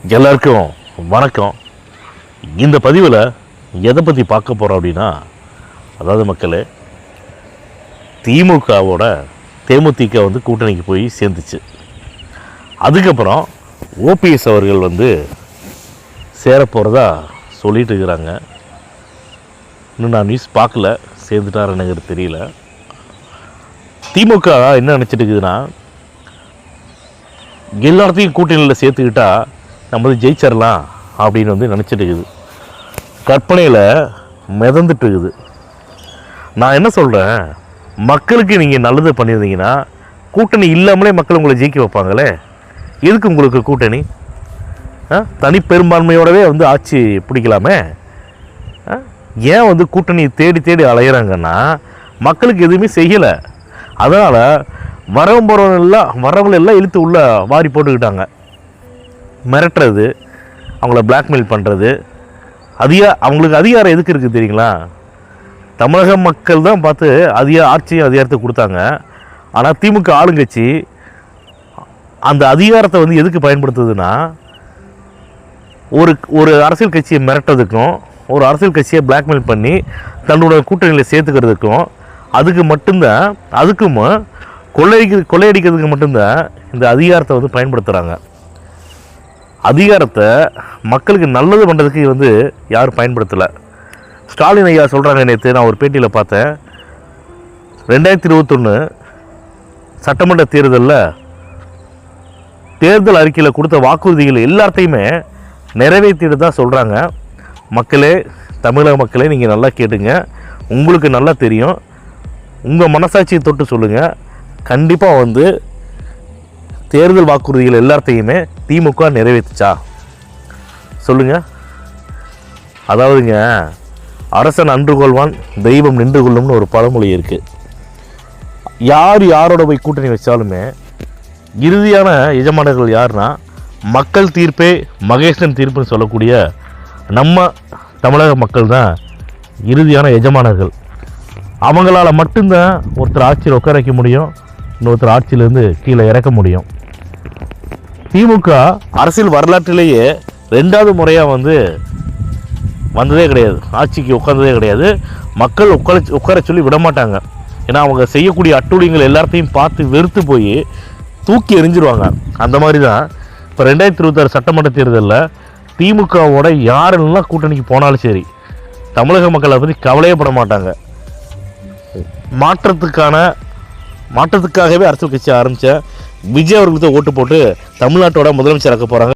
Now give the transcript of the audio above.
எல்லாருக்கும் வணக்கம். இந்த பதிவில் எதை பற்றி பார்க்க போகிறோம் அப்படின்னா, அதாவது மக்களே, திமுகவோட தேமுதிக கூட்டணிக்கு போய் சேர்ந்துச்சு. அதுக்கப்புறம் ஓபிஎஸ் அவர்கள் சேரப்போகிறதா சொல்லிட்டு இருக்கிறாங்க. இன்னும் நான் நியூஸ் பார்க்கல, சேர்ந்துட்டாருன்னு தெரியல. திமுக என்ன நினச்சிட்டு இருக்குதுன்னா, எல்லாத்தையும் கூட்டணியில் சேர்த்துக்கிட்டா நம்ம ஜெயிச்சிடலாம் அப்படின்னு நினச்சிட்டு இருக்குது. கற்பனையில் மிதந்துட்டு இருக்குது. நான் என்ன சொல்கிறேன், மக்களுக்கு நீங்கள் நல்லது பண்ணியிருந்தீங்கன்னா கூட்டணி இல்லாமலே மக்கள் உங்களை ஜெயிக்க வைப்பாங்களே. எதுக்கு உங்களுக்கு கூட்டணி? தனி பெரும்பான்மையோடவே ஆட்சி பிடிக்கலாமே. ஏன் கூட்டணி தேடி தேடி அலையிறாங்கன்னா, மக்களுக்கு எதுவுமே செய்யலை. அதனால் வரவங்களெல்லாம் இழுத்து உள்ள வாரி போட்டுக்கிட்டாங்க. மிரட்டுறது, அவங்கள பிளாக்மெயில் பண்ணுறது, அவங்களுக்கு அதிகாரம் எதுக்கு இருக்குது தெரியுங்களா? தமிழக மக்கள் தான் பார்த்து அதிகாரத்தை கொடுத்தாங்க. ஆனால் திமுக ஆளுங்கட்சி அந்த அதிகாரத்தை எதுக்கு பயன்படுத்துதுன்னா, ஒரு அரசியல் கட்சியை மிரட்டுறதுக்கும், ஒரு அரசியல் கட்சியை பிளாக்மெயில் பண்ணி தன்னோட கூட்டணியில் சேர்த்துக்கிறதுக்கும், அதுக்கும் கொள்ளையடிக்கிறதுக்கு மட்டும்தான் இந்த அதிகாரத்தை பயன்படுத்துகிறாங்க. அதிகாரத்தை மக்களுக்கு நல்லது பண்ணுறதுக்கு யாரும் பயன்படுத்தலை. ஸ்டாலின் ஐயா சொல்கிறாங்க, நேற்று நான் ஒரு பேட்டியில் பார்த்தேன், 2021 சட்டமன்ற தேர்தல் அறிக்கையில் கொடுத்த வாக்குறுதிகள் எல்லாத்தையுமே நிறைவேற்றிட்டு தான் சொல்கிறாங்க. மக்களே, தமிழக மக்களே, நீங்கள் நல்லா கேட்டுங்க. உங்களுக்கு நல்லா தெரியும். உங்கள் மனசாட்சியை தொட்டு சொல்லுங்கள். கண்டிப்பாக தேர்தல் வாக்குறுதிகள் எல்லாத்தையுமே திமுக நிறைவேற்றுச்சா சொல்லுங்கள். அதாவதுங்க, அரசன் அன்று கொள்வான், தெய்வம் நின்று கொள்ளும்னு ஒரு பழமொழி இருக்குது. யாரோட போய் கூட்டணி வச்சாலுமே இறுதியான எஜமானர்கள் யாருன்னா, மக்கள் தீர்ப்பே மகேசன் தீர்ப்புன்னு சொல்லக்கூடிய நம்ம தமிழக மக்கள் தான் இறுதியான எஜமானர்கள். அவங்களால மட்டும்தான் ஒருத்தர் ஆட்சியில் உட்கார வைக்க முடியும், இன்னொருத்தர் ஆட்சியிலேருந்து கீழே இறக்க முடியும். திமுக அரசியல் வரலாற்றிலேயே 2வது முறையாக வந்ததே கிடையாது, ஆட்சிக்கு உட்கார்ந்ததே கிடையாது. மக்கள் உட்கார சொல்லி விட மாட்டாங்க. ஏன்னா அவங்க செய்யக்கூடிய அட்டூழியங்கள் எல்லாத்தையும் பார்த்து வெறுத்து போய் தூக்கி எறிஞ்சிருவாங்க. அந்த மாதிரி தான் இப்போ 2026 சட்டமன்ற தேர்தலில் திமுகவோட யாரெல்லாம் கூட்டணிக்கு போனாலும் சரி, தமிழக மக்களை பற்றி கவலையே பட மாட்டாங்க. மாற்றத்துக்காகவே அரசியல் கட்சி ஆரம்பித்த விஜய் அவர்களுக்கு ஓட்டு போட்டு தமிழ்நாட்டோட முதலமைச்சராக்க போகிறாங்க.